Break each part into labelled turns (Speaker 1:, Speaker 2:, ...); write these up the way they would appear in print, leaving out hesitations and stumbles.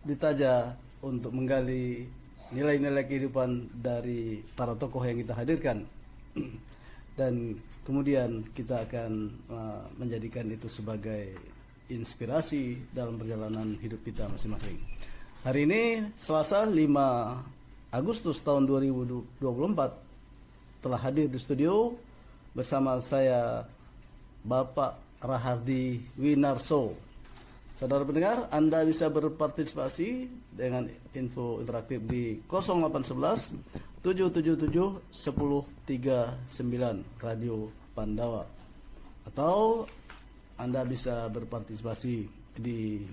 Speaker 1: ditaja untuk menggali nilai-nilai kehidupan dari para tokoh yang kita hadirkan. Dan kemudian kita akan menjadikan itu sebagai inspirasi dalam perjalanan hidup kita masing-masing. Hari ini Selasa 5 Agustus tahun 2024 telah hadir di studio bersama saya Bapak Rahardi Winarso. Saudara pendengar, Anda bisa berpartisipasi dengan info interaktif di 0811 777 1039 Radio Pandawa, atau Anda bisa berpartisipasi di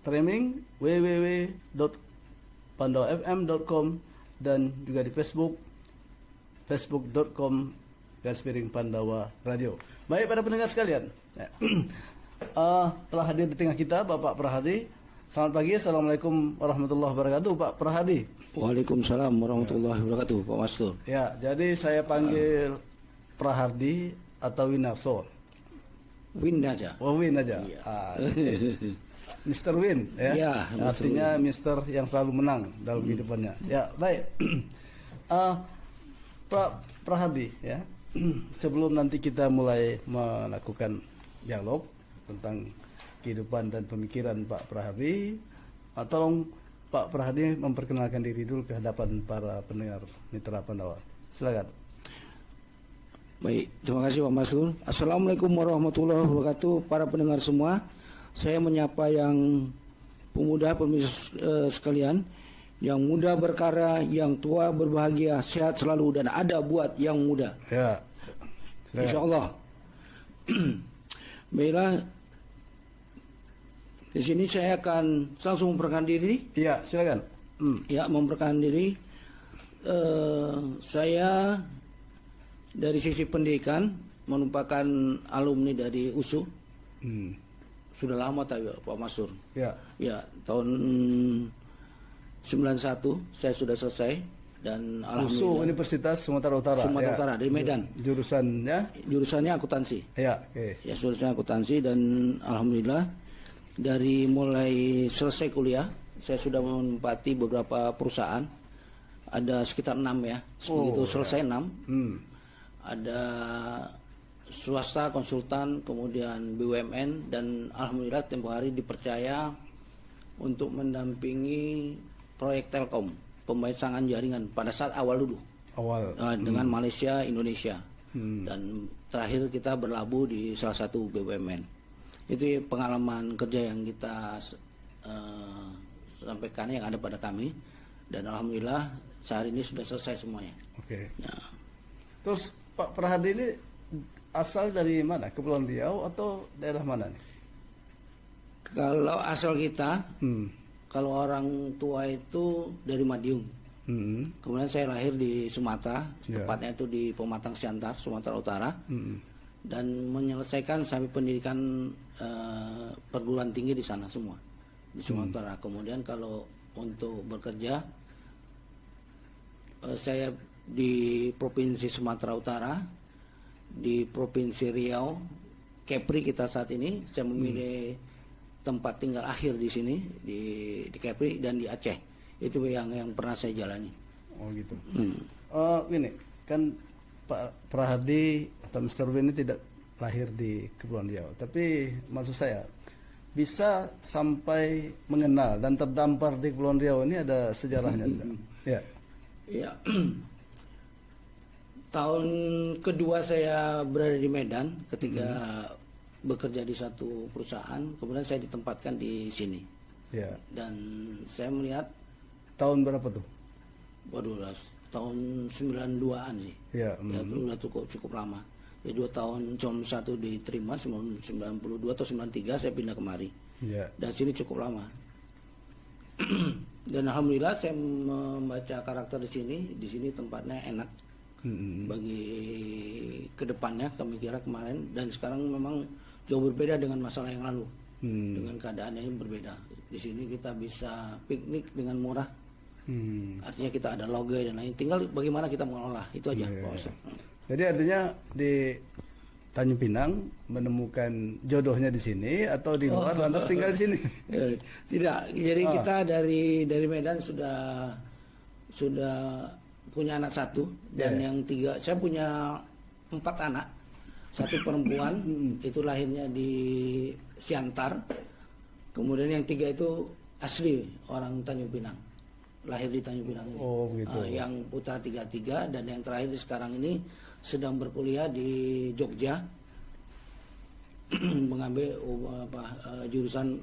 Speaker 1: streaming www.pandawafm.com dan juga di facebook.com/Pandawa Radio. Baik para pendengar sekalian, telah hadir di tengah kita Bapak Prahardi. Selamat pagi, Assalamualaikum warahmatullahi wabarakatuh, Pak Prahardi.
Speaker 2: Waalaikumsalam warahmatullahi wabarakatuh, Pak Mastur.
Speaker 1: Ya, jadi saya panggil Prahardi atau Winarso.
Speaker 2: Win aja.
Speaker 1: Oh, Win aja.
Speaker 2: Iya.
Speaker 1: Mr. Win, ya.
Speaker 2: Ya,
Speaker 1: artinya Mr. yang selalu menang dalam kehidupannya. Ya, baik. Prahardi, ya. Sebelum nanti kita mulai melakukan dialog tentang kehidupan dan pemikiran Pak Prahardi, tolong Pak Prahardi memperkenalkan diri dulu ke hadapan para pendengar Mitra Pandawa. Silakan.
Speaker 2: Baik, terima kasih Pak Mastur. Assalamualaikum warahmatullahi wabarakatuh, para pendengar semua. Saya menyapa yang pemuda pemirsa sekalian, yang muda berkarya, yang tua berbahagia, sehat selalu dan ada buat yang muda.
Speaker 1: Ya. Silakan.
Speaker 2: Insya Allah. Baiklah, di sini saya akan langsung memperkenalkan diri.
Speaker 1: Iya, silakan.
Speaker 2: Ya, memperkenalkan diri. Saya dari sisi pendidikan merupakan alumni dari USU. Sudah lama tapi Pak Mastur.
Speaker 1: Ya.
Speaker 2: Ya, tahun 91 saya sudah selesai dan
Speaker 1: USU
Speaker 2: alhamdulillah.
Speaker 1: Universitas Sumatera Utara.
Speaker 2: Sumatera
Speaker 1: Ya.
Speaker 2: Utara dari Medan.
Speaker 1: Jurusannya
Speaker 2: akuntansi.
Speaker 1: ya, oke.
Speaker 2: Ya, jurusannya akuntansi dan alhamdulillah dari mulai selesai kuliah saya sudah menempati beberapa perusahaan. Ada sekitar 6 ya. Begitu selesai 6. Ada swasta, konsultan, kemudian BUMN, dan alhamdulillah tempo hari dipercaya untuk mendampingi proyek Telkom, pemasangan jaringan pada saat awal dulu. Dengan Malaysia, Indonesia. Dan terakhir kita berlabuh di salah satu BUMN. Itu pengalaman kerja yang kita sampaikan yang ada pada kami, dan alhamdulillah sehari ini sudah selesai semuanya.
Speaker 1: Oke.
Speaker 2: Ya.
Speaker 1: Terus Pak Prahardi ini asal dari mana? Kepulauan Riau atau daerah mana nih?
Speaker 2: Kalau asal kita, kalau orang tua itu dari Madiun. Kemudian saya lahir di Sumatera, tepatnya itu di Pematang Siantar, Sumatera Utara, dan menyelesaikan sampai pendidikan perguruan tinggi di sana semua, di Sumatera. Kemudian kalau untuk bekerja, saya di Provinsi Sumatera Utara, di Provinsi Riau, Kepri kita saat ini. Saya memilih tempat tinggal akhir di sini, di Kepri, dan di Aceh. Itu yang pernah saya jalani.
Speaker 1: Oh gitu. Ini kan Pak Prahardi atau Mr. Win ini tidak lahir di Kepulauan Riau, tapi maksud saya bisa sampai mengenal dan terdampar di Kepulauan Riau ini ada sejarahnya tidak? Ya.
Speaker 2: Ya. Tahun kedua saya berada di Medan ketika bekerja di satu perusahaan, kemudian saya ditempatkan di sini.
Speaker 1: Ya.
Speaker 2: Dan saya melihat
Speaker 1: tahun berapa tuh?
Speaker 2: Waduh, tahun 92-an sih.
Speaker 1: Ya.
Speaker 2: Ya, itu udah cukup lama. Ya, 2 tahun cuma satu diterima, 92 atau 93 saya pindah kemari.
Speaker 1: Ya. Dan
Speaker 2: sini cukup lama. Dan alhamdulillah saya membaca karakter di sini tempatnya enak. Bagi kedepannya kami kira kemarin, dan sekarang memang jauh berbeda dengan masalah yang lalu. Dengan keadaannya yang berbeda. Di sini kita bisa piknik dengan murah. Artinya kita ada loge dan lain. Tinggal bagaimana kita mengelola, itu aja.
Speaker 1: Jadi artinya di Tanjung Pinang menemukan jodohnya di sini atau di luar lantas tinggal di sini?
Speaker 2: Tidak, jadi kita dari Medan sudah punya anak satu dan yang tiga, saya punya 4 anak, 1 perempuan itu lahirnya di Siantar, kemudian yang 3 itu asli orang Tanjung Pinang, lahir di Tanjung Pinang ini.
Speaker 1: Oh gitu.
Speaker 2: Yang putra 3 dan yang terakhir sekarang ini sedang berkuliah di Jogja mengambil jurusan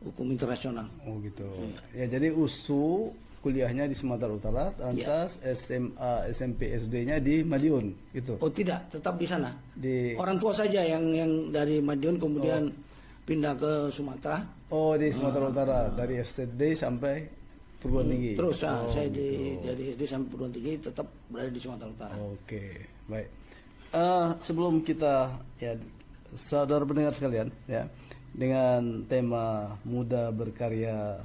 Speaker 2: hukum internasional.
Speaker 1: Oh gitu. Ya jadi USU kuliahnya di Sumatera Utara, lantas SMA, SMP, SD-nya di Madiun gitu.
Speaker 2: Oh tidak, tetap di sana.
Speaker 1: Di
Speaker 2: Orang tua saja yang dari Madiun kemudian pindah ke Sumatera.
Speaker 1: Oh di Sumatera Utara dari SD sampai perguruan tinggi.
Speaker 2: Terus saya dari SD sampai perguruan tinggi tetap berada di Sumatera Utara.
Speaker 1: Oke, baik. Sebelum kita ya saudara pendengar sekalian ya, dengan tema muda berkarya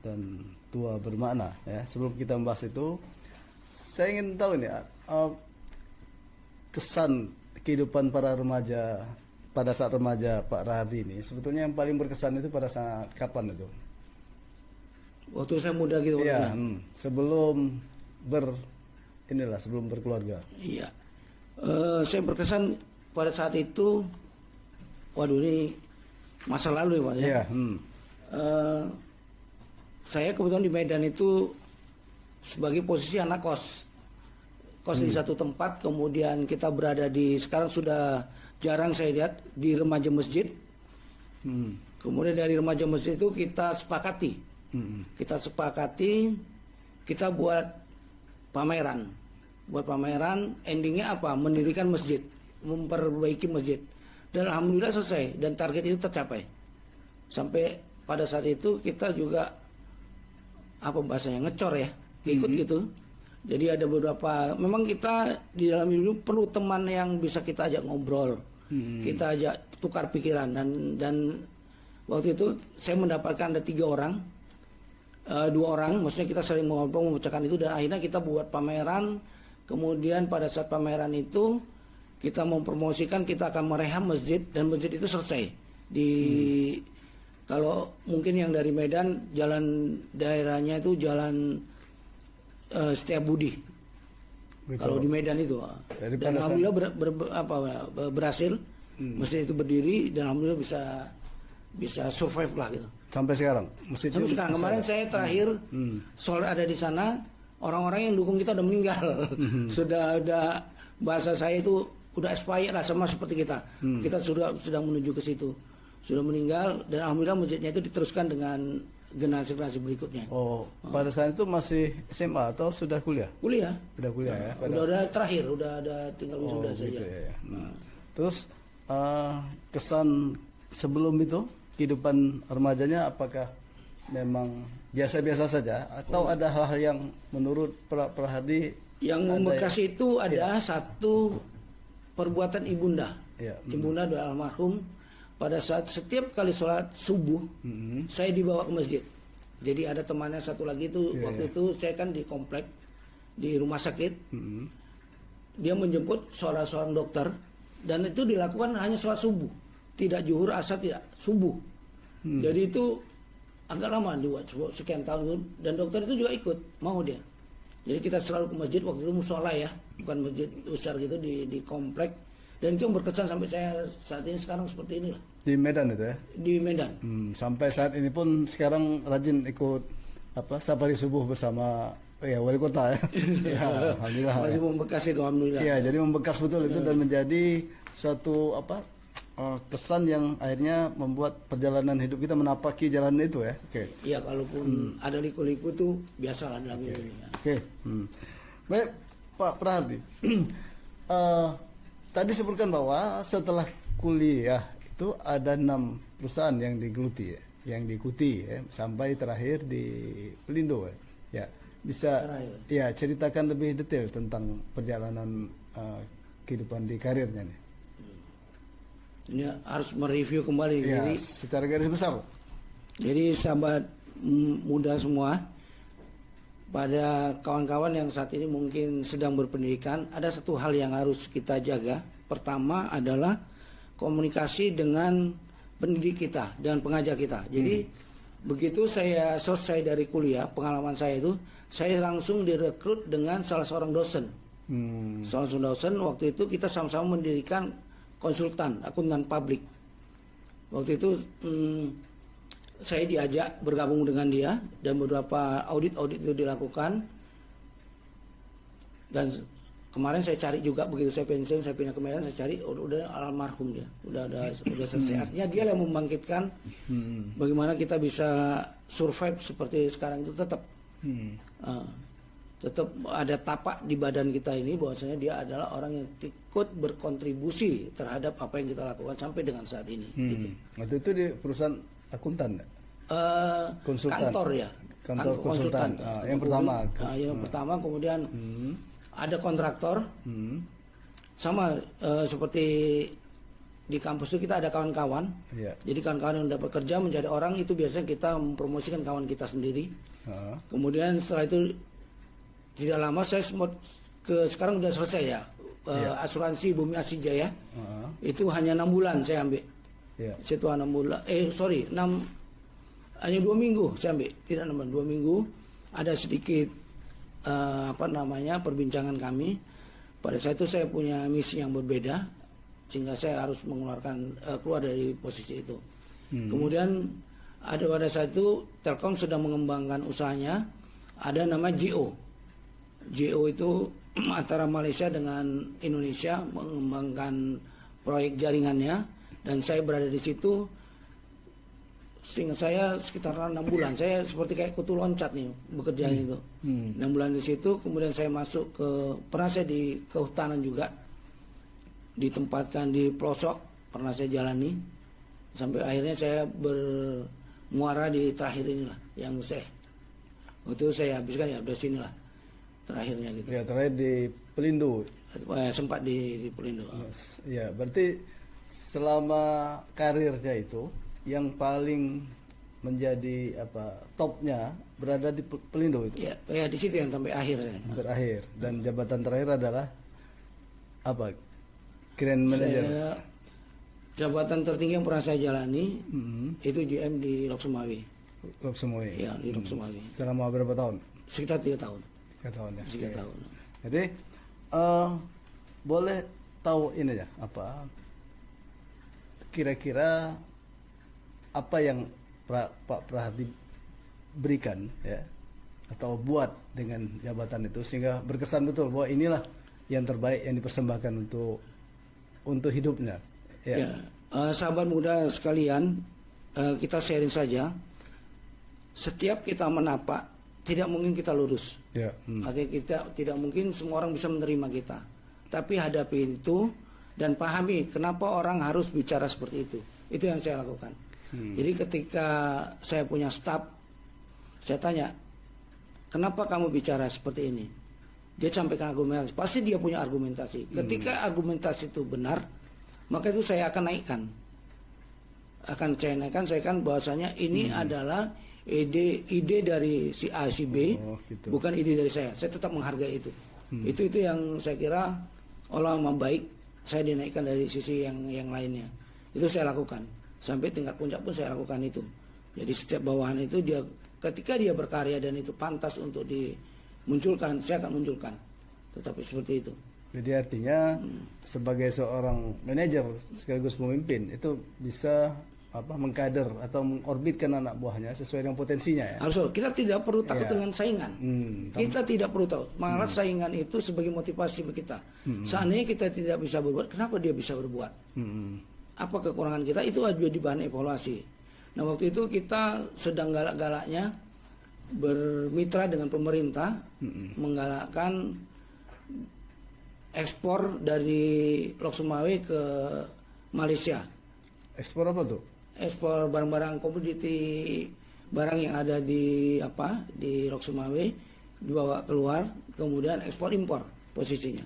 Speaker 1: dan tua bermakna ya, sebelum kita membahas itu saya ingin tahu nih kesan kehidupan para remaja pada saat remaja Pak Rahardi ini, sebetulnya yang paling berkesan itu pada saat kapan itu?
Speaker 2: Waktu saya muda gitu.
Speaker 1: Iya, sebelum sebelum berkeluarga.
Speaker 2: Iya. Saya berkesan pada saat itu, waduh ini masa lalu ya Pak ya.
Speaker 1: Iya.
Speaker 2: Saya kebetulan di Medan itu sebagai posisi anak kos di satu tempat, kemudian kita berada di, sekarang sudah jarang saya lihat, di remaja masjid. Kemudian dari remaja masjid itu kita sepakati, kita buat pameran, endingnya apa? Mendirikan masjid, memperbaiki masjid, dan alhamdulillah selesai dan target itu tercapai. Sampai pada saat itu kita juga apa bahasanya, ngecor ya, ikut gitu. Jadi ada beberapa, memang kita di dalam hidup perlu teman yang bisa kita ajak ngobrol, kita ajak tukar pikiran, dan waktu itu saya mendapatkan ada 3 orang, 2 orang, maksudnya kita saling ngobrol memecahkan itu, dan akhirnya kita buat pameran. Kemudian pada saat pameran itu kita mempromosikan kita akan merehab masjid, dan masjid itu selesai di kalau mungkin yang dari Medan, jalan daerahnya itu jalan Setiabudi. Kalau di Medan itu, dan alhamdulillah berhasil, masjid itu berdiri dan alhamdulillah bisa survive lah gitu.
Speaker 1: Sampai sekarang.
Speaker 2: Sampai sekarang. Kemarin saya terakhir sholat ada di sana, orang-orang yang dukung kita udah meninggal. Sudah bahasa saya itu udah expired lah, sama seperti kita. Kita sudah menuju ke situ. Sudah meninggal, dan alhamdulillah masjidnya itu diteruskan dengan generasi berikutnya.
Speaker 1: Oh, pada saat itu masih SMA atau sudah kuliah?
Speaker 2: Kuliah.
Speaker 1: Sudah kuliah ya.
Speaker 2: Udah terakhir, udah ada tinggal wisuda saja.
Speaker 1: Gitu ya. Terus kesan sebelum itu kehidupan remajanya apakah memang biasa-biasa saja atau ada hal-hal yang menurut Pak Rahardi
Speaker 2: yang membekas itu ada satu perbuatan ibunda. Ibunda doa almarhum. Pada saat setiap kali sholat subuh, saya dibawa ke masjid. Jadi ada temannya satu lagi itu, waktu itu saya kan di komplek, di rumah sakit. Dia menjemput seorang dokter, dan itu dilakukan hanya sholat subuh, tidak zuhur, asar, tidak subuh. Jadi itu agak lama dibuat, sekian tahun, dan dokter itu juga ikut, mau dia. Jadi kita selalu ke masjid, waktu itu musola ya, bukan masjid besar gitu di komplek. Dan itu yang berkesan sampai saya saat ini sekarang seperti inilah.
Speaker 1: Di Medan itu ya?
Speaker 2: Di Medan.
Speaker 1: Sampai saat ini pun sekarang rajin ikut safari subuh bersama wali kota ya. Ya alhamdulillah.
Speaker 2: Masih membekas itu alhamdulillah.
Speaker 1: Iya, jadi membekas betul itu dan menjadi suatu kesan yang akhirnya membuat perjalanan hidup kita menapaki jalan itu ya. Oke.
Speaker 2: Iya, kalaupun ada liku-liku itu biasalah dalam hidup ini.
Speaker 1: Oke. Baik, Pak Rahardi. Tadi sebutkan bahwa setelah kuliah itu ada 6 perusahaan yang digeluti ya, yang diikuti ya, sampai terakhir di Pelindo ya. Ya, bisa ya ceritakan lebih detail tentang perjalanan kehidupan di karirnya nih.
Speaker 2: Ini harus mereview kembali.
Speaker 1: Ya,
Speaker 2: jadi
Speaker 1: secara garis besar.
Speaker 2: Jadi sahabat muda semua, pada kawan-kawan yang saat ini mungkin sedang berpendidikan, ada satu hal yang harus kita jaga. Pertama adalah komunikasi dengan pendidik kita dan pengajar kita. Jadi begitu saya selesai dari kuliah, pengalaman saya itu, saya langsung direkrut dengan salah seorang dosen. Salah seorang dosen, waktu itu kita sama-sama mendirikan konsultan, akuntan publik. Waktu itu saya diajak bergabung dengan dia dan beberapa audit itu dilakukan. Dan kemarin saya cari juga, begitu saya pensiun, saya pindah ke Medan, saya cari udah almarhum dia, udah selesai. Artinya dia yang membangkitkan bagaimana kita bisa survive seperti sekarang itu tetap ada tapak di badan kita ini bahwasanya dia adalah orang yang ikut berkontribusi terhadap apa yang kita lakukan sampai dengan saat ini. Gitu.
Speaker 1: Waktu itu di perusahaan akuntan, konsultan.
Speaker 2: Kantor ya,
Speaker 1: kantor konsultan. Yang pertama.
Speaker 2: Yang pertama, kemudian ada kontraktor, sama seperti di kampus itu kita ada kawan-kawan. Jadi kawan-kawan yang dapat kerja menjadi orang itu biasanya kita mempromosikan kawan kita sendiri. Kemudian setelah itu tidak lama saya sekarang sudah selesai ya. Asuransi Bumi Asih Jaya itu hanya 6 bulan saya ambil. Situ 6 bulan, hanya 2 minggu saya ambil, tidak 6 bulan, 2 minggu. Ada sedikit perbincangan kami. Pada saat itu saya punya misi yang berbeda, sehingga saya harus mengeluarkan keluar dari posisi itu. Kemudian ada pada saat itu Telkom sedang mengembangkan usahanya, ada nama GO. GO itu antara Malaysia dengan Indonesia mengembangkan proyek jaringannya, dan saya berada di situ. Sehingga saya sekitar 6 bulan, saya seperti kayak kutu loncat nih bekerja itu. 6 bulan di situ, kemudian saya masuk pernah saya di kehutanan juga, ditempatkan di pelosok, pernah saya jalani, sampai akhirnya saya bermuara di terakhir inilah, yang waktu itu saya habiskan ya udah sinilah terakhirnya gitu.
Speaker 1: Ya, terakhir di Pelindo.
Speaker 2: Sempat di Pelindo.
Speaker 1: Ya, berarti selama karirnya itu yang paling menjadi topnya berada di Pelindo itu.
Speaker 2: Ya di situ yang sampai akhir saya.
Speaker 1: Berakhir, dan jabatan terakhir adalah Grand Manager.
Speaker 2: Jabatan tertinggi yang pernah saya jalani itu GM di Lok Sumawe.
Speaker 1: Lok Sumawe.
Speaker 2: Ya, di Lok Sumawe.
Speaker 1: Selama berapa tahun?
Speaker 2: Sekitar 3 tahun.
Speaker 1: 3 tahun ya.
Speaker 2: 3 tahun.
Speaker 1: Jadi boleh tahu ini ya, kira-kira apa yang Pak Prahardi berikan ya, atau buat dengan jabatan itu sehingga berkesan betul bahwa inilah yang terbaik yang dipersembahkan untuk hidupnya.
Speaker 2: Sahabat muda sekalian, kita sharing saja. Setiap kita menapak, tidak mungkin kita lurus. Artinya kita tidak mungkin semua orang bisa menerima kita. Tapi hadapi itu dan pahami kenapa orang harus bicara seperti itu. Itu yang saya lakukan. Jadi ketika saya punya staf, saya tanya, kenapa kamu bicara seperti ini? Dia sampaikan argumentasi. Pasti dia punya argumentasi. Ketika argumentasi itu benar, maka itu saya akan naikkan. Saya kan bahwasanya ini adalah ide dari si A, si B,
Speaker 1: gitu.
Speaker 2: Bukan ide dari saya. Saya tetap menghargai itu. Itu yang saya kira Allah baik. Saya dinaikkan dari sisi yang lainnya. Itu saya lakukan. Sampai tingkat puncak pun saya lakukan itu. Jadi setiap bawahan itu ketika dia berkarya dan itu pantas untuk dimunculkan, saya akan munculkan. Tetapi seperti itu.
Speaker 1: Jadi artinya sebagai seorang manajer sekaligus pemimpin itu bisa mengkader atau mengorbitkan anak buahnya sesuai dengan potensinya ya.
Speaker 2: Harus, kita tidak perlu takut dengan saingan. Kita tidak perlu tahu. Malah saingan itu sebagai motivasi bagi kita. Seandainya kita tidak bisa berbuat, kenapa dia bisa berbuat? Apa kekurangan kita, itu jadi bahan evaluasi. Nah, waktu itu kita sedang galak-galaknya bermitra dengan pemerintah, menggalakkan ekspor dari Lok Sumawe ke Malaysia.
Speaker 1: Ekspor apa tuh?
Speaker 2: Ekspor barang-barang komoditi, barang yang ada di Lok Sumawe dibawa keluar, kemudian ekspor impor posisinya.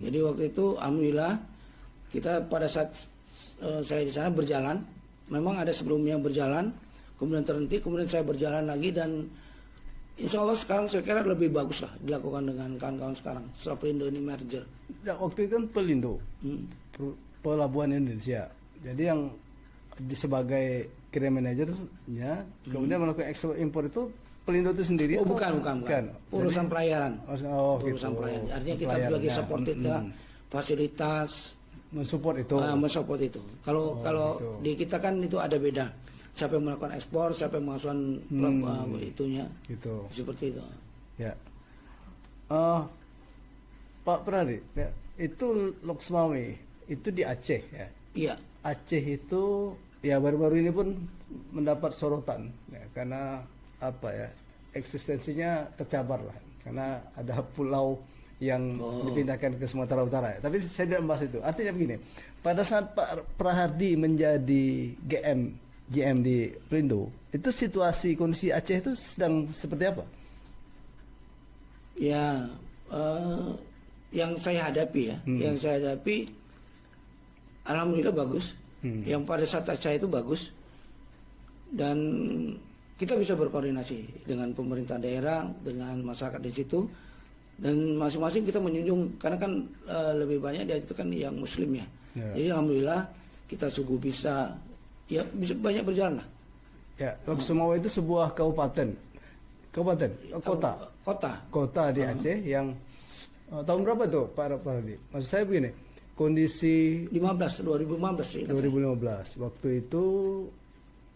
Speaker 2: Jadi waktu itu alhamdulillah kita pada saat saya di sana berjalan, memang ada sebelumnya berjalan, kemudian terhenti, kemudian saya berjalan lagi, dan insya Allah sekarang saya kira lebih bagus lah dilakukan dengan kawan-kawan sekarang setelah Pelindo ini merger.
Speaker 1: Ya, waktu itu kan Pelindo, Pelabuhan Indonesia. Jadi yang sebagai carrier manajernya kemudian melakukan ekspor impor itu Pelindo itu sendiri.
Speaker 2: Oh bukan. Urusan pelayaran. Urusan
Speaker 1: gitu.
Speaker 2: pelayaran. Artinya kita sebagai supported fasilitas
Speaker 1: mensupport itu.
Speaker 2: Mensupport itu. Kalau
Speaker 1: gitu.
Speaker 2: di kita kan itu ada beda. Siapa yang melakukan ekspor, siapa yang melakukan itunya.
Speaker 1: Gitu.
Speaker 2: Seperti itu.
Speaker 1: Ya. Pak Pradi, ya, itu Loksmawe itu di Aceh ya.
Speaker 2: Iya.
Speaker 1: Aceh itu ya baru-baru ini pun mendapat sorotan ya, karena apa ya, eksistensinya tercabar lah karena ada pulau yang dipindahkan ke Sumatera Utara ya. Tapi saya tidak membahas itu. Artinya begini, pada saat Pak Prahardi menjadi GM di Pelindo, itu situasi kondisi Aceh itu sedang seperti apa?
Speaker 2: Ya, yang saya hadapi alhamdulillah bagus. Yang pada saat Aceh itu bagus. Dan kita bisa berkoordinasi dengan pemerintah daerah, dengan masyarakat di situ. Dan masing-masing kita menjunjung, karena kan lebih banyak dia itu kan yang muslim ya. Jadi alhamdulillah kita sungguh bisa banyak berjalan lah. Ya,
Speaker 1: Loksmawe itu sebuah kabupaten, kota di Aceh yang tahun berapa tuh Pak Prahardi? Maksud saya begini, kondisi
Speaker 2: 2015
Speaker 1: waktu itu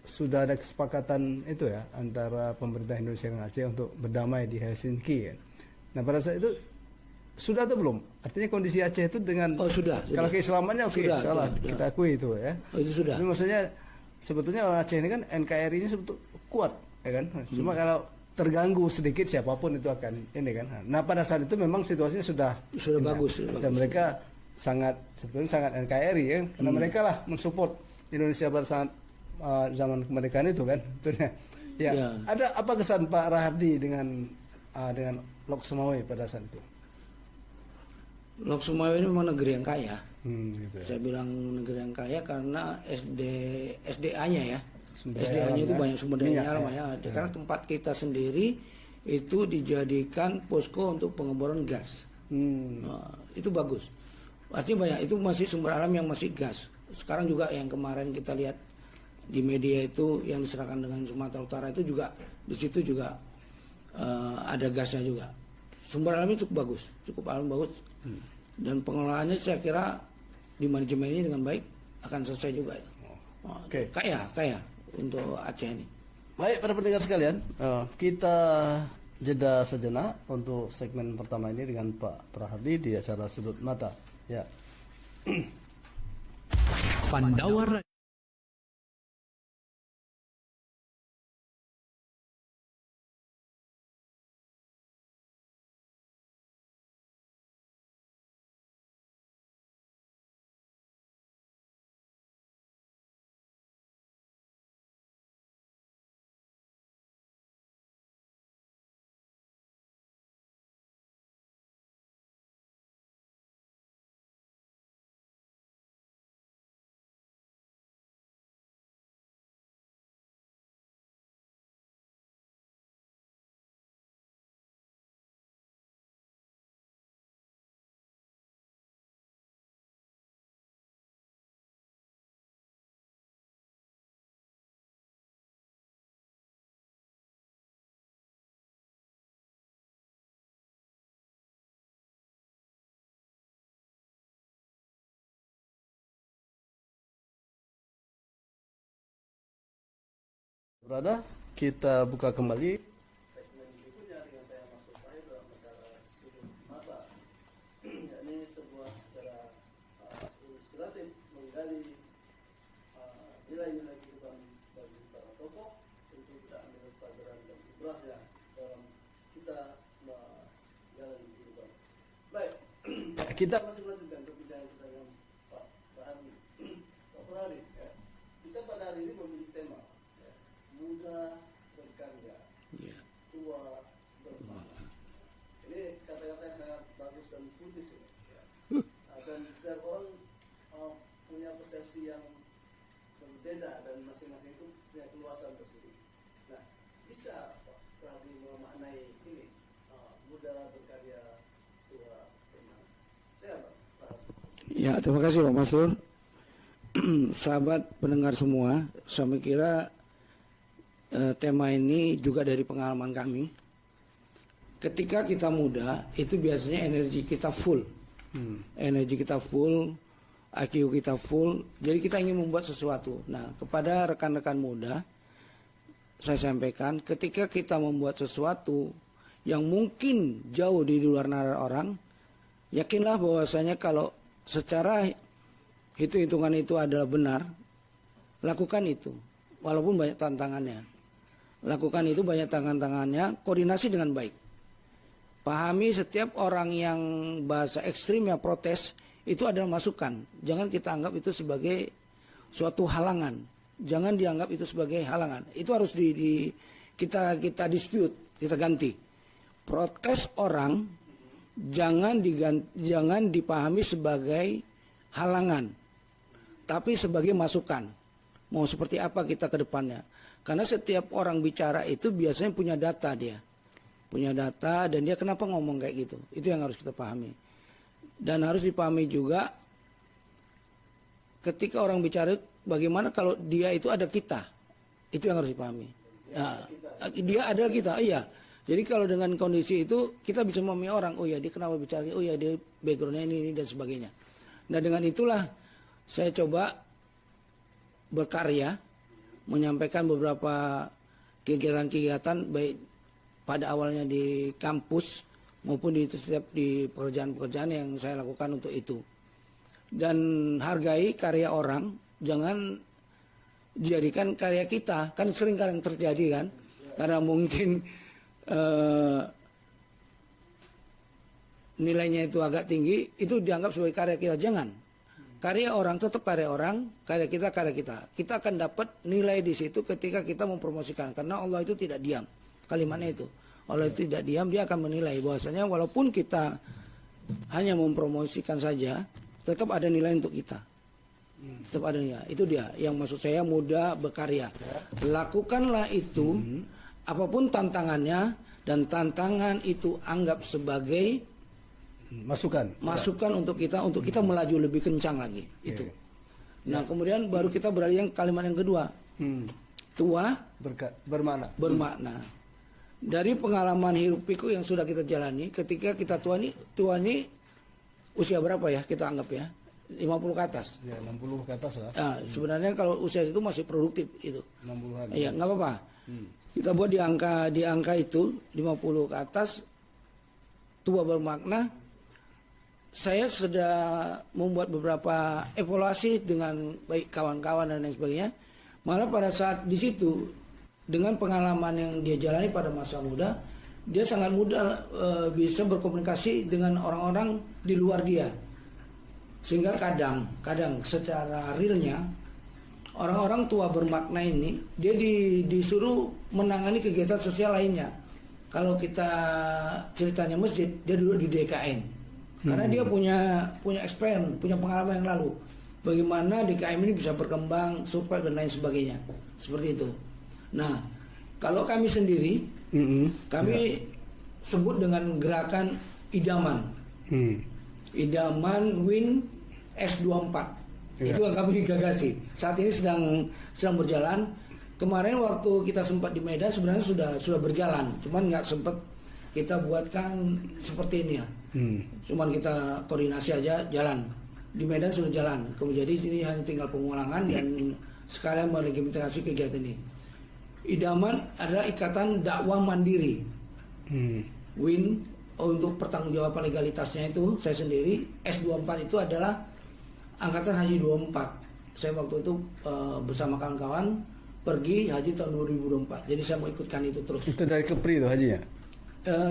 Speaker 1: sudah ada kesepakatan itu ya antara pemerintah Indonesia dan Aceh untuk berdamai di Helsinki ya. Nah pada saat itu sudah atau belum? Artinya kondisi Aceh itu dengan
Speaker 2: sudah.
Speaker 1: Kalau keislamannya salah kita akui itu ya.
Speaker 2: Itu sudah.
Speaker 1: Tapi maksudnya sebetulnya orang Aceh ini kan NKRI-nya sebetulnya kuat ya kan. Cuma kalau terganggu sedikit siapapun itu akan ini kan. Nah pada saat itu memang situasinya sudah
Speaker 2: bagus.
Speaker 1: Dan mereka sebetulnya sangat NKRI ya, karena mereka lah mensupport Indonesia pada saat zaman kemerdekaan itu kan. Ya. Ada apa kesan Pak Rahardi dengan Loksmawe pada saat itu?
Speaker 2: Loksmawe ini memang negeri yang kaya.
Speaker 1: Gitu ya.
Speaker 2: Saya bilang negeri yang kaya karena SDA-nya ya.
Speaker 1: Sumber
Speaker 2: SDA-nya itu
Speaker 1: ya.
Speaker 2: banyak sumber daya alam ya. Karena tempat kita sendiri itu dijadikan posko untuk pengeboran gas. Nah, itu bagus. Artinya banyak, itu masih sumber alam yang masih gas. Sekarang juga yang kemarin kita lihat di media itu yang diserahkan dengan Sumatera Utara itu juga di situ juga ada gasnya juga. Sumber alamnya cukup bagus, dan pengelolaannya saya kira di manajemen ini dengan baik akan selesai juga itu. Kaya untuk Aceh ini.
Speaker 1: Baik para pendengar sekalian, kita jeda sejenak untuk segmen pertama ini dengan Pak Prahardi di acara Sudut Mata. Ya.
Speaker 3: Pandawa
Speaker 1: Berada, kita buka kembali segmen berikutnya dengan saya Mas Sufahir dalam acara Sudut Mata. Ini sebuah acara inspiratif menggali nilai-nilai kehidupan bagi para tokoh, tentu kita ambil pelajaran dan ibrahnya dalam kita menjalani kehidupan. Baik, kita masih melanjutkan perbincangan kita dengan Pak Prahardi. Pak Prahardi, ya, kita pada hari ini memiliki tema muda berkarya, tua bermakna. Ini kata-kata yang sangat bagus dan puitis ini. Ya. Dan setiap orang punya persepsi yang berbeda dan masing-masing itu punya keluasan tersendiri. Nah, bisa Pak Prahardi memaknai
Speaker 2: Ya, terima kasih Pak Masrur. Sahabat pendengar semua, saya kira tema ini juga dari pengalaman kami. Ketika kita muda, itu biasanya energi kita full. Energi kita full, IQ kita full, jadi kita ingin membuat sesuatu. Nah, kepada rekan-rekan muda, saya sampaikan, ketika kita membuat sesuatu yang mungkin jauh di luar nalar orang, yakinlah bahwasanya kalau secara hitung-hitungan itu adalah benar, lakukan itu, walaupun banyak tantangannya. Lakukan itu banyak tantangannya, koordinasi dengan baik. Pahami setiap orang yang bahasa ekstrimnya protes, itu adalah masukan. Jangan kita anggap itu sebagai suatu halangan. Jangan dianggap itu sebagai halangan. Itu harus kita dispute, kita ganti. Protes orang jangan dipahami sebagai halangan, tapi sebagai masukan. Mau seperti apa kita ke depannya? Karena setiap orang bicara itu biasanya punya data dia. Punya data dan dia kenapa ngomong kayak gitu. Itu yang harus kita pahami. Dan harus dipahami juga ketika orang bicara bagaimana kalau dia itu ada kita. Itu yang harus dipahami. Nah, dia adalah kita, iya. Jadi kalau dengan kondisi itu kita bisa memahami orang, oh ya dia kenapa bicara, oh ya dia backgroundnya ini dan sebagainya. Nah dengan itulah saya coba berkarya, menyampaikan beberapa kegiatan-kegiatan baik pada awalnya di kampus maupun di setiap di pekerjaan-pekerjaan yang saya lakukan untuk itu. Dan hargai karya orang, jangan dijadikan karya kita. Kan sering kali yang terjadi kan, karena mungkin nilainya itu agak tinggi, itu dianggap sebagai karya kita. Jangan. Karya orang tetap karya orang, karya kita karya kita. Kita akan dapat nilai di situ ketika kita mempromosikan. Karena Allah itu tidak diam. Kalimatnya itu. Allah itu tidak diam, dia akan menilai bahwasanya walaupun kita hanya mempromosikan saja, tetap ada nilai untuk kita. Tetap ada nilai. Itu dia yang maksud saya muda berkarya. Lakukanlah itu, apapun tantangannya, dan tantangan itu anggap sebagai masukan untuk kita melaju lebih kencang lagi. Itu. Nah kemudian baru kita beralih yang kalimat yang kedua. Tua bermakna. Dari pengalaman hirup pikuk yang sudah kita jalani, ketika kita tua ini usia berapa ya kita anggap ya? 50 ke atas.
Speaker 1: Ya, 60 ke atas lah.
Speaker 2: Nah, sebenarnya kalau usia itu masih produktif itu.
Speaker 1: 60-an.
Speaker 2: Iya, nggak apa-apa. Kita buat di angka itu 50 ke atas, tua bermakna. Saya sudah membuat beberapa evaluasi dengan baik kawan-kawan dan lain sebagainya. Malah pada saat di situ dengan pengalaman yang dia jalani pada masa muda, dia sangat mudah bisa berkomunikasi dengan orang-orang di luar dia. Sehingga kadang secara realnya orang-orang tua bermakna ini dia disuruh menangani kegiatan sosial lainnya. Kalau kita ceritanya masjid, dia duduk di DKM. Karena dia punya experience, punya pengalaman yang lalu. Bagaimana DKM ini bisa berkembang, survive dan lain sebagainya. Seperti itu. Nah, kalau kami sendiri, kami sebut dengan gerakan idaman. Idaman Win S24. Itu yang kami gagasi. Saat ini sedang berjalan. Kemarin waktu kita sempat di Medan sebenarnya sudah berjalan, cuman nggak sempat kita buatkan seperti ini ya. Cuman kita koordinasi aja jalan. Di Medan sudah jalan. Kemudian di sini hanya tinggal pengulangan dan sekalian melegitimasi kegiatan ini. Idaman adalah ikatan dakwah mandiri. Win untuk pertanggungjawaban legalitasnya itu saya sendiri. S24 itu adalah Angkatan Haji 24. Saya waktu itu bersama kawan-kawan pergi haji tahun 2024. Jadi saya mau ikutkan itu terus.
Speaker 1: Itu dari Kepri itu hajinya?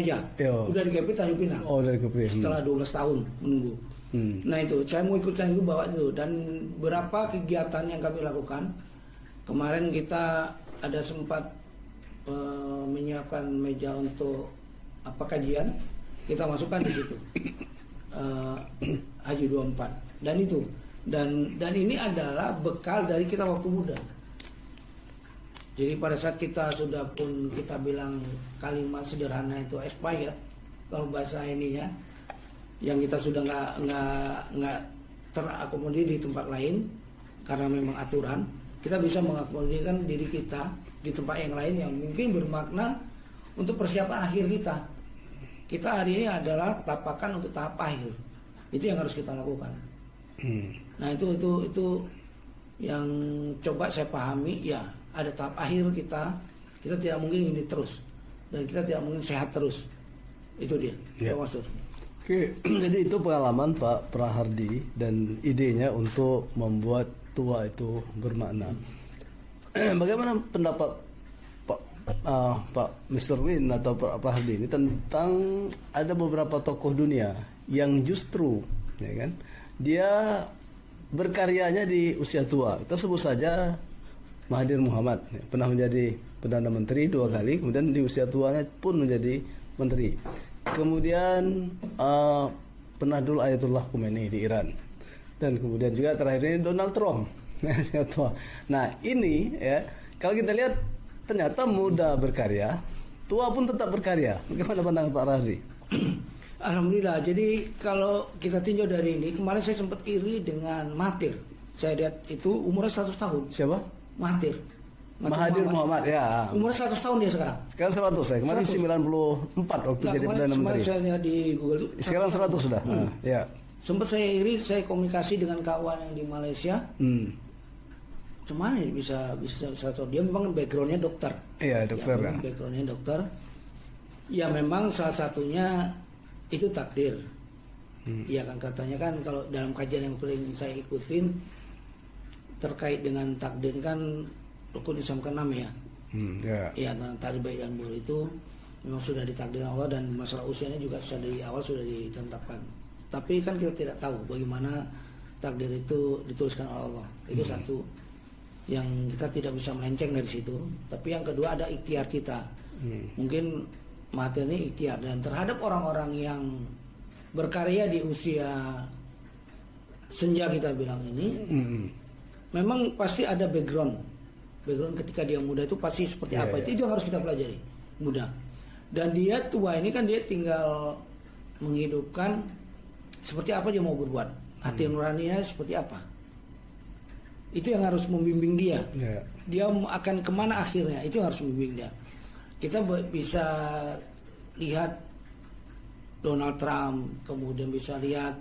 Speaker 2: Ya. Udah di Kepri Tanjung Pinang.
Speaker 1: Oh, dari Kepri.
Speaker 2: Setelah 12 tahun menunggu. Nah itu, saya mau ikutkan itu, bawa itu. Dan berapa kegiatan yang kami lakukan. Kemarin kita ada sempat menyiapkan meja untuk kajian. Kita masukkan di situ. Haji 24. Dan itu. Dan ini adalah bekal dari kita waktu muda. Jadi pada saat kita sudah pun kita bilang kalimat sederhana itu expired, kalau bahasa ininya, yang kita sudah nggak terakomodir di tempat lain karena memang aturan, kita bisa mengakomodirkan diri kita di tempat yang lain yang mungkin bermakna untuk persiapan akhir kita. Kita hari ini adalah tapakan untuk tahap akhir. Itu yang harus kita lakukan. Nah itu yang coba saya pahami, ya ada tahap akhir kita tidak mungkin ini terus dan kita tidak mungkin sehat terus. Itu dia.
Speaker 1: Ya.
Speaker 2: Pak Mansur.
Speaker 1: Oke, jadi itu pengalaman Pak Prahardi dan idenya untuk membuat tua itu bermakna. Bagaimana pendapat Pak Mr. Win atau Pak Prahardi ini tentang ada beberapa tokoh dunia yang justru, ya kan, dia berkaryanya di usia tua. Kita sebut saja Mahathir Muhammad, ya, pernah menjadi Perdana Menteri 2 kali, kemudian di usia tuanya pun menjadi Menteri. Kemudian pernah dulu Ayatullah Khomeini di Iran, dan kemudian juga terakhir ini Donald Trump. Nah ini ya, kalau kita lihat ternyata muda berkarya, tua pun tetap berkarya. Bagaimana pandangan Pak Prahardi?
Speaker 2: Alhamdulillah. Jadi kalau kita tinjau dari ini, kemarin saya sempat iri dengan Mahathir. Saya lihat itu umurnya 100 tahun.
Speaker 1: Siapa?
Speaker 2: Mahathir
Speaker 1: Muhammad ya.
Speaker 2: Umurnya 100 tahun dia sekarang.
Speaker 1: Sekarang 100 ya. Kemarin 94 waktu jadi Perdana Menteri.
Speaker 2: Saya lihat di Google itu.
Speaker 1: Sekarang 100 sudah. Ya.
Speaker 2: Sempat saya iri, saya komunikasi dengan kawan yang di Malaysia. Cuman bisa dia memang backgroundnya dokter.
Speaker 1: Iya, dokter
Speaker 2: ya,
Speaker 1: kan.
Speaker 2: Backgroundnya dokter. Ya memang salah satunya itu takdir. Ya kan katanya kan kalau dalam kajian yang paling saya ikutin terkait dengan takdir kan rukun Islam ke-6 ya. Ya tentang takdir baik dan buruk itu memang sudah ditakdirkan Allah dan masalah usianya juga sudah dari awal sudah ditetapkan. Tapi kan kita tidak tahu bagaimana takdir itu dituliskan oleh Allah. Itu satu yang kita tidak bisa melenceng dari situ. Tapi yang kedua ada ikhtiar kita. Mungkin Mahathir ini ikhtiar, dan terhadap orang-orang yang berkarya di usia senja kita bilang ini, memang pasti ada background ketika dia muda itu pasti seperti apa. Itu yang harus kita pelajari. Muda, dan dia tua ini kan dia tinggal menghidupkan seperti apa dia mau berbuat, hati nuraninya seperti apa. Itu yang harus membimbing dia. Dia akan kemana akhirnya, itu yang harus membimbing dia. Kita bisa lihat Donald Trump, kemudian bisa lihat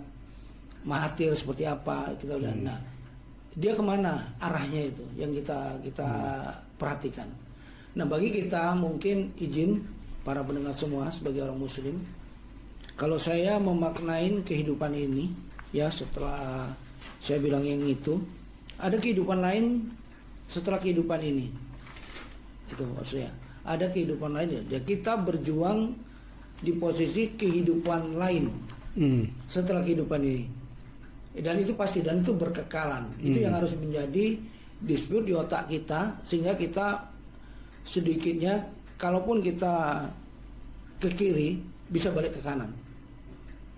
Speaker 2: Mahathir seperti apa. Kita lihat, nah dia kemana arahnya, itu yang kita perhatikan. Nah bagi kita mungkin izin para pendengar semua sebagai orang Muslim, kalau saya memaknain kehidupan ini, ya setelah saya bilang yang itu, ada kehidupan lain setelah kehidupan ini. Itu maksudnya. Ada kehidupan lain. Ya, kita berjuang di posisi kehidupan lain setelah kehidupan ini. Dan itu pasti, dan itu berkekalan. Itu yang harus menjadi dispute di otak kita, sehingga kita sedikitnya, kalaupun kita ke kiri, bisa balik ke kanan.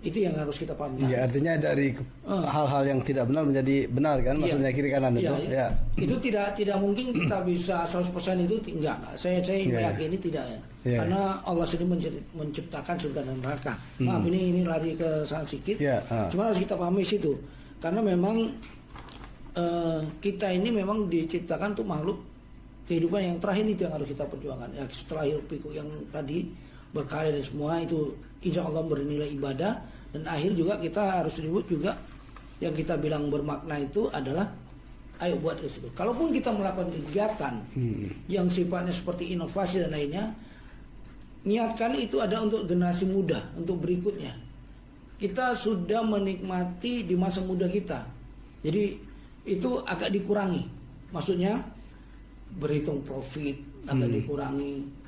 Speaker 2: Itu yang harus kita pahami.
Speaker 1: Iya, artinya dari hal-hal yang tidak benar menjadi benar kan, maksudnya kiri kanan itu.
Speaker 2: Ya. Itu tidak mungkin kita bisa 100% itu enggak. Saya meyakini tidak ya. Karena Allah sendiri menciptakan surga dan neraka. Maaf ini lari ke sana sedikit. Cuma harus kita pahami situ. Karena memang kita ini memang diciptakan untuk makhluk kehidupan yang terakhir, itu yang harus kita perjuangkan. Ya, setelah hirup pikuk yang tadi berkarya dan semua itu insya Allah bernilai ibadah, dan akhir juga kita harus ribut juga yang kita bilang bermakna itu adalah ayo buat itu. Kalaupun kita melakukan kegiatan yang sifatnya seperti inovasi dan lainnya, niatkan itu ada untuk generasi muda, untuk berikutnya. Kita sudah menikmati di masa muda kita, jadi itu agak dikurangi, maksudnya berhitung profit agak dikurangi.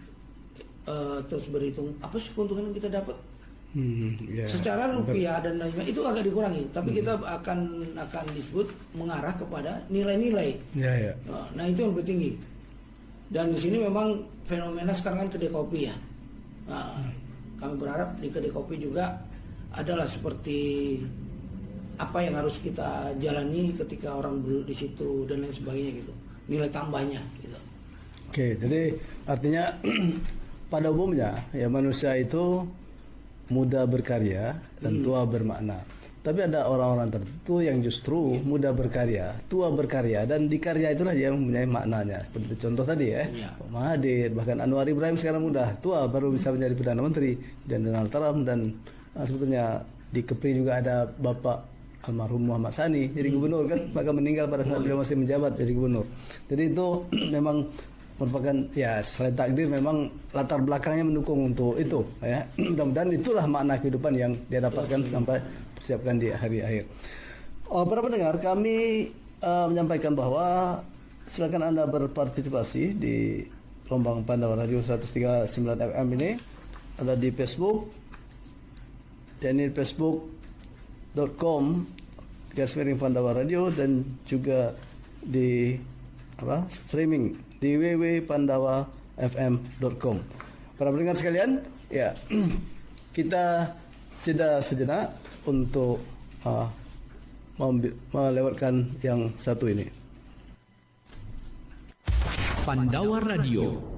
Speaker 2: Terus berhitung apa sih keuntungan yang kita dapat secara rupiah dan lain-lain, itu agak dikurangi, tapi kita akan disebut mengarah kepada nilai-nilai. Nah itu yang lebih tinggi, dan di sini memang fenomena sekarang kan kedai kopi ya. Nah, kami berharap di kedai kopi juga adalah seperti apa yang harus kita jalani ketika orang duduk di situ dan lain sebagainya gitu, nilai tambahnya gitu.
Speaker 1: Oke, jadi artinya pada umumnya ya manusia itu muda berkarya dan tua bermakna. Tapi ada orang-orang tertentu yang justru muda berkarya, tua berkarya, dan di karya itulah dia mempunyai maknanya. Seperti contoh tadi ya, Pak Mahathir, bahkan Anwar Ibrahim sekarang muda, tua baru bisa menjadi Perdana Menteri, dan Donald Trump, dan sebetulnya di Kepri juga ada Bapak almarhum Muhammad Sani jadi gubernur kan, maka meninggal pada saat beliau masih menjabat jadi gubernur. Jadi itu memang merupakan ya selain takdir memang latar belakangnya mendukung untuk itu ya. Mudah-mudahan itulah makna kehidupan yang dia dapatkan sampai persiapkan di hari akhir. Para pendengar, kami menyampaikan bahwa silakan Anda berpartisipasi di Gelombang Pandawa Radio 103.9 FM ini. Ada di Facebook, yakni facebook.com/Pandawa Radio, dan juga di streaming di www.pandawafm.com. Para pendengar sekalian, ya kita jeda sejenak untuk melewatkan yang satu ini.
Speaker 3: Pandawa Radio.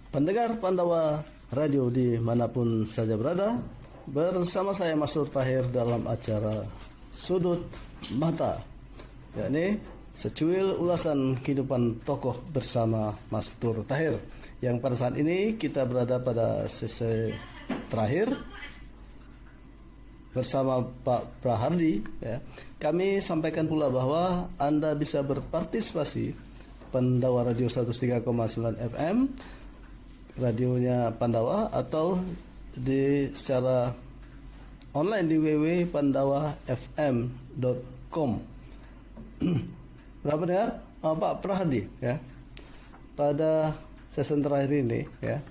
Speaker 1: Pendengar Pandawa Radio dimanapun saja berada, bersama saya Mastur Tahir dalam acara Sudut Mata, yakni secuil ulasan kehidupan tokoh bersama Mastur Tahir, yang pada saat ini kita berada pada sesi terakhir bersama Pak Prahardi ya. Kami sampaikan pula bahwa Anda bisa berpartisipasi Pandawa Radio 103,9 FM, radionya Pandawa, atau secara online di www.pandawafm.com. Berapa dengar Pak Prahardi ya, pada season terakhir ini ya,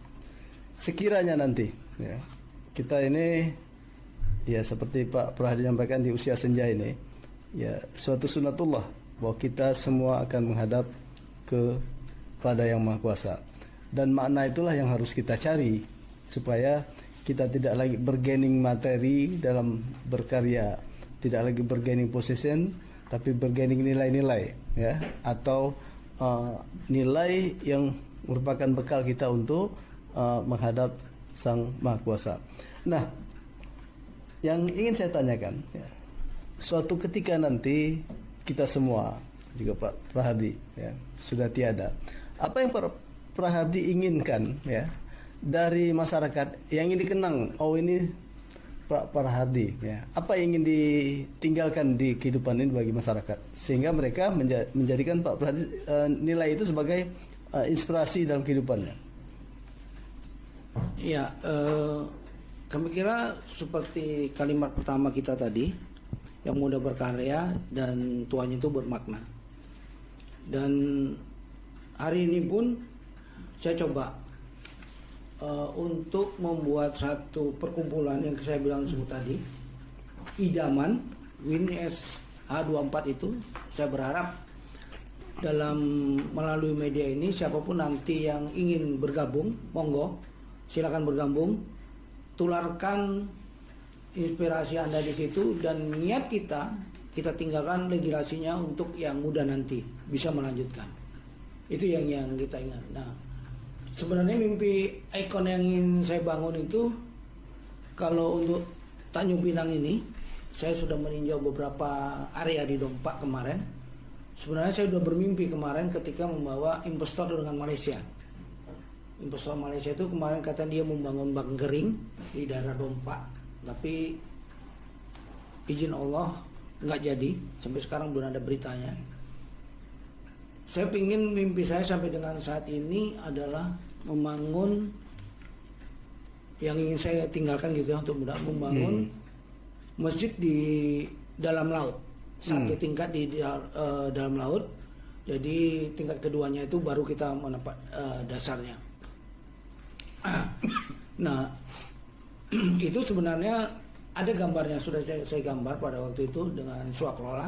Speaker 1: sekiranya nanti ya, kita ini ya seperti Pak Prahardi sampaikan di usia senja ini ya, suatu sunatullah bahwa kita semua akan menghadap kepada Yang Maha Kuasa. Dan makna itulah yang harus kita cari supaya kita tidak lagi bergaining materi dalam berkarya, tidak lagi bergaining position, tapi bergaining nilai-nilai ya, atau nilai yang merupakan bekal kita untuk menghadap Sang Maha Kuasa. Nah, yang ingin saya tanyakan ya, suatu ketika nanti kita semua juga Pak Prahardi ya, sudah tiada, apa yang Pak Prahardi inginkan ya dari masyarakat yang ingin dikenang, oh ini Pak Prahardi ya, apa yang ingin ditinggalkan di kehidupan ini bagi masyarakat, sehingga mereka menjadikan Pak Prahardi nilai itu sebagai inspirasi dalam kehidupannya.
Speaker 2: Ya, kami kira seperti kalimat pertama kita tadi, yang muda berkarya dan tuanya itu bermakna. Dan hari ini pun saya coba untuk membuat satu perkumpulan yang saya bilang sebut tadi, idaman WinS H24 itu. Saya berharap dalam melalui media ini siapapun nanti yang ingin bergabung, monggo silakan bergabung, tularkan inspirasi Anda di situ, dan niat kita tinggalkan legasinya untuk yang muda nanti bisa melanjutkan. Itu yang kita ingat. Nah, sebenarnya mimpi ikon yang ingin saya bangun itu, kalau untuk Tanjung Pinang ini, saya sudah meninjau beberapa area di Dompak kemarin. Sebenarnya saya sudah bermimpi kemarin ketika membawa investor dengan Malaysia. Investor Malaysia itu kemarin kata dia membangun bank kering di daerah Dompak, tapi izin Allah nggak jadi, sampai sekarang belum ada beritanya. Saya pingin, mimpi saya sampai dengan saat ini adalah membangun yang ingin saya tinggalkan gitu ya, untuk membangun masjid di dalam laut, satu tingkat di dalam laut. Jadi tingkat keduanya itu baru kita menempat dasarnya. Nah, itu sebenarnya ada gambarnya, sudah saya gambar pada waktu itu dengan swakelola.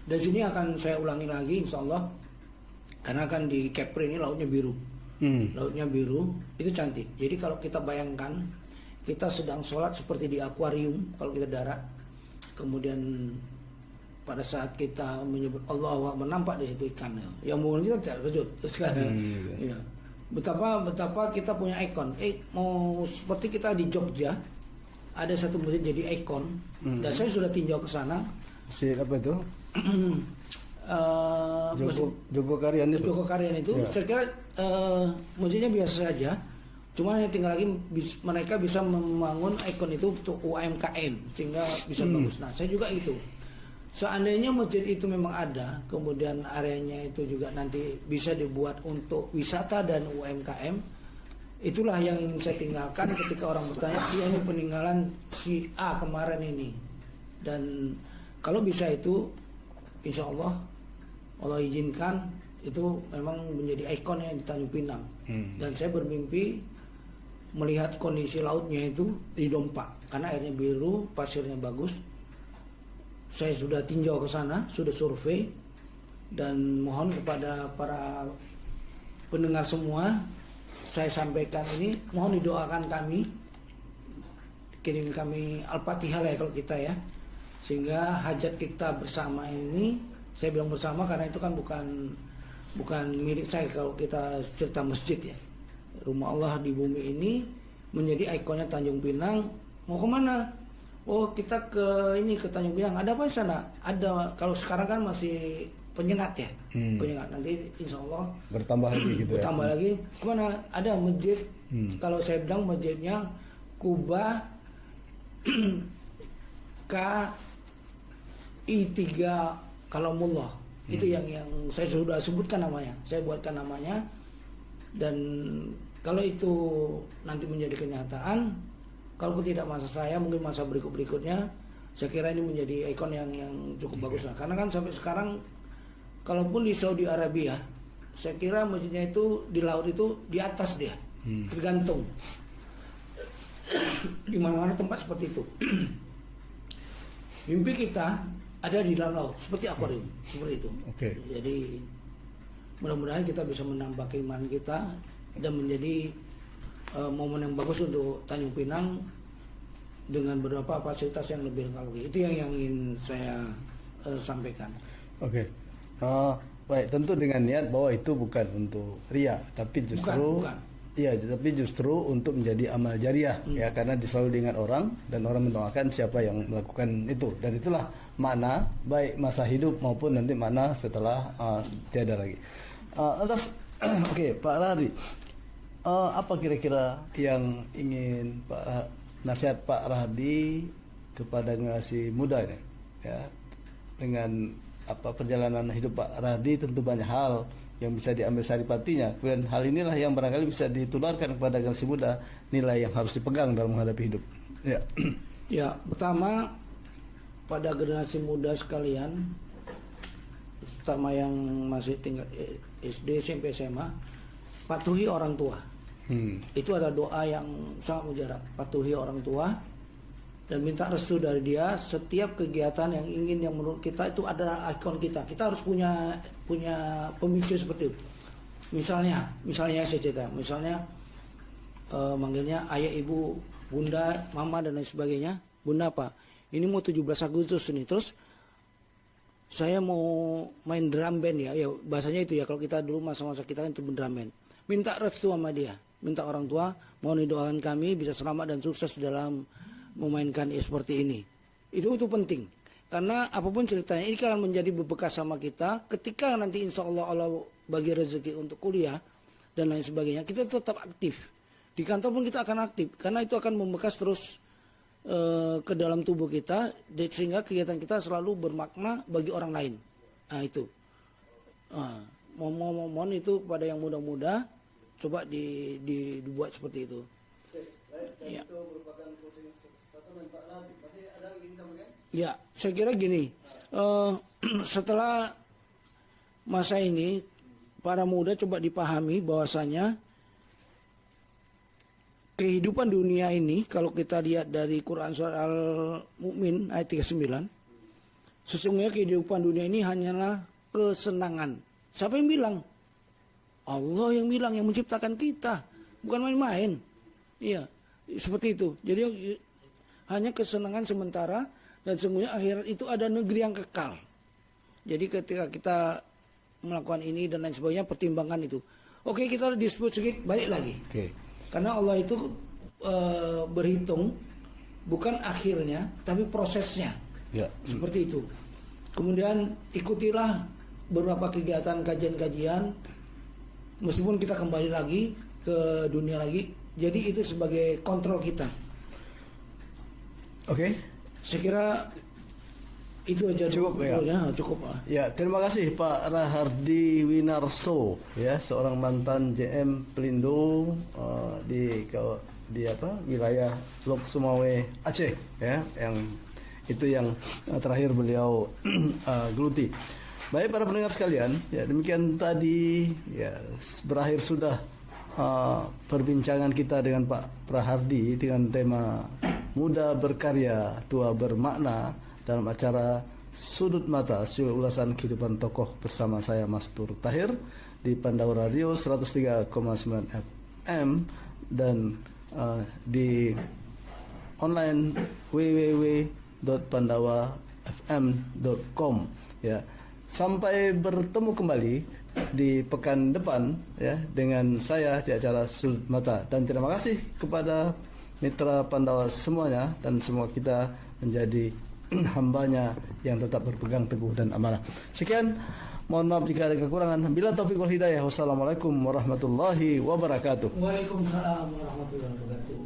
Speaker 2: Dan sini akan saya ulangi lagi insya Allah, karena kan di Kepri ini lautnya biru. Lautnya biru itu cantik. Jadi kalau kita bayangkan kita sedang sholat seperti di akuarium kalau kita darat, kemudian pada saat kita menyebut Allah menampak di situ ikan, yang mungkin kita tidak terkejut sekarang. Ya. Betapa kita punya ikon. Mau seperti kita di Jogja ada satu masjid jadi ikon, dan saya sudah tinjau ke sana.
Speaker 1: Masjid apa itu?
Speaker 2: Jogokarian itu.
Speaker 1: Ya.
Speaker 2: Saya kira masjidnya biasa saja. Cuma yang tinggal lagi mereka bisa membangun ikon itu untuk UMKM sehingga bisa bagus. Nah, saya juga itu. Seandainya masjid itu memang ada, kemudian areanya itu juga nanti bisa dibuat untuk wisata dan UMKM, itulah yang ingin saya tinggalkan ketika orang bertanya, iya ini peninggalan si A kemarin ini. Dan kalau bisa itu, insya Allah izinkan, itu memang menjadi ikonnya di Tanjung Pinang. Dan saya bermimpi melihat kondisi lautnya itu di Dompak, karena airnya biru, pasirnya bagus. Saya sudah tinjau ke sana, sudah survei, dan mohon kepada para pendengar semua, saya sampaikan ini, mohon didoakan kami, kirim kami Al-Fatihah lah ya kalau kita ya, sehingga hajat kita bersama ini, saya bilang bersama karena itu kan bukan milik saya kalau kita cerita masjid ya. Rumah Allah di bumi ini menjadi ikonnya Tanjung Pinang. Mau kemana? Oh, kita ke Tanjung Pinang. Ada apa di sana? Ada. Kalau sekarang kan masih penyengat ya. Penyengat. Nanti insya Allah
Speaker 1: Bertambah lagi gitu ya.
Speaker 2: Bertambah lagi. Kemana? Ada masjid. Kalau saya bilang masjidnya Kuba KI3 Kalamullah. Itu yang saya sudah sebutkan namanya. Saya buatkan namanya. Dan kalau itu nanti menjadi kenyataan, kalaupun tidak masa saya, mungkin masa berikutnya, saya kira ini menjadi ikon yang cukup bagus lah. Karena kan sampai sekarang, kalaupun di Saudi Arabia, saya kira masjidnya itu di laut itu di atas dia, tergantung. Di mana-mana tempat seperti itu. Mimpi kita ada di dalam laut, seperti akuarium, seperti itu. Jadi mudah-mudahan kita bisa menambah keimanan kita dan menjadi momen yang bagus untuk Tanjung Pinang dengan beberapa fasilitas yang lebih lengkap. Itu yang ingin saya sampaikan.
Speaker 1: Baik, tentu dengan niat bahwa itu bukan untuk ria, tapi justru
Speaker 2: bukan.
Speaker 1: Iya, tapi justru untuk menjadi amal jariah ya, karena selalu diingat orang dan orang mendoakan siapa yang melakukan itu, dan itulah makna baik masa hidup maupun nanti makna setelah tiada lagi. Pak Rahadi, apa kira-kira yang ingin nasihat Pak Rahadi kepada generasi muda ini ya, dengan perjalanan hidup Pak Rahadi tentu banyak hal yang bisa diambil saripatinya, dan hal inilah yang barangkali bisa ditularkan kepada generasi muda, nilai yang harus dipegang dalam menghadapi hidup.
Speaker 2: Ya, pertama pada generasi muda sekalian, terutama yang masih tinggal SD, SMP, SMA, patuhi orang tua. Itu ada doa yang sangat mujarab. Patuhi orang tua dan minta restu dari dia. Setiap kegiatan yang menurut kita itu adalah ikon kita. Kita harus punya pemicu seperti itu. Misalnya saya cerita, manggilnya ayah ibu Bunda, Mama dan lain sebagainya. Bunda apa? Ini mau 17 Agustus ini. Terus saya mau main drum band ya. Ya bahasanya itu ya, kalau kita dulu masa-masa kita kan itu drum band. Minta restu sama dia. Minta orang tua, mohon didoakan kami bisa selamat dan sukses dalam memainkan seperti ini. Itu penting. Karena apapun ceritanya ini akan menjadi bebekas sama kita. Ketika nanti insya Allah bagi rezeki untuk kuliah dan lain sebagainya, kita tetap aktif. Di kantor pun kita akan aktif. Karena itu akan membekas terus ke dalam tubuh kita, sehingga kegiatan kita selalu bermakna bagi orang lain. Nah itu. Mohon itu kepada yang muda-muda, coba dibuat seperti itu. Ya. Itu merupakan closing statement Pak Nabi. Masih ada lagi disampaikan? Ya, saya kira gini. Setelah masa ini, para muda coba dipahami bahwasanya kehidupan dunia ini, kalau kita lihat dari Quran Surah Al-Mu'min ayat 39, sesungguhnya kehidupan dunia ini hanyalah kesenangan. Siapa yang bilang? Allah yang bilang, yang menciptakan kita, bukan main-main. Iya, seperti itu. Jadi hanya kesenangan sementara, dan sesungguhnya akhirat itu ada negeri yang kekal. Jadi ketika kita melakukan ini dan lain sebagainya, pertimbangkan itu. Oke, kita dispute sedikit, balik lagi.
Speaker 1: Oke.
Speaker 2: Karena Allah itu berhitung bukan akhirnya, tapi prosesnya.
Speaker 1: Ya.
Speaker 2: Seperti itu. Kemudian ikutilah beberapa kegiatan kajian-kajian, meskipun kita kembali lagi ke dunia lagi. Jadi itu sebagai kontrol kita.
Speaker 1: Oke.
Speaker 2: Saya kira itu aja
Speaker 1: Cukup,
Speaker 2: dulu,
Speaker 1: ya?
Speaker 2: Cukup.
Speaker 1: Ya, terima kasih Pak Rahardi Winarso, ya, seorang mantan JM Pelindo di wilayah Lok Sumawe Aceh, ya, yang itu yang terakhir beliau geluti. Baik para pendengar sekalian, ya demikian tadi ya berakhir sudah perbincangan kita dengan Pak Rahardi dengan tema Muda Berkarya, Tua Bermakna dalam acara Sudut Mata, ulasan kehidupan tokoh bersama saya Mastur Tahir di Pandawa Radio 103,9 FM dan di online www.pandawafm.com, ya. Sampai bertemu kembali di pekan depan, ya, dengan saya di acara Sudut Mata, dan terima kasih kepada mitra Pandawa semuanya, dan semua kita menjadi hambanya yang tetap berpegang teguh dan amanah. Sekian, mohon maaf jika ada kekurangan. Bila taufiq wal hidayah. Wassalamualaikum warahmatullahi wabarakatuh.
Speaker 2: Waalaikumsalam warahmatullahi wabarakatuh.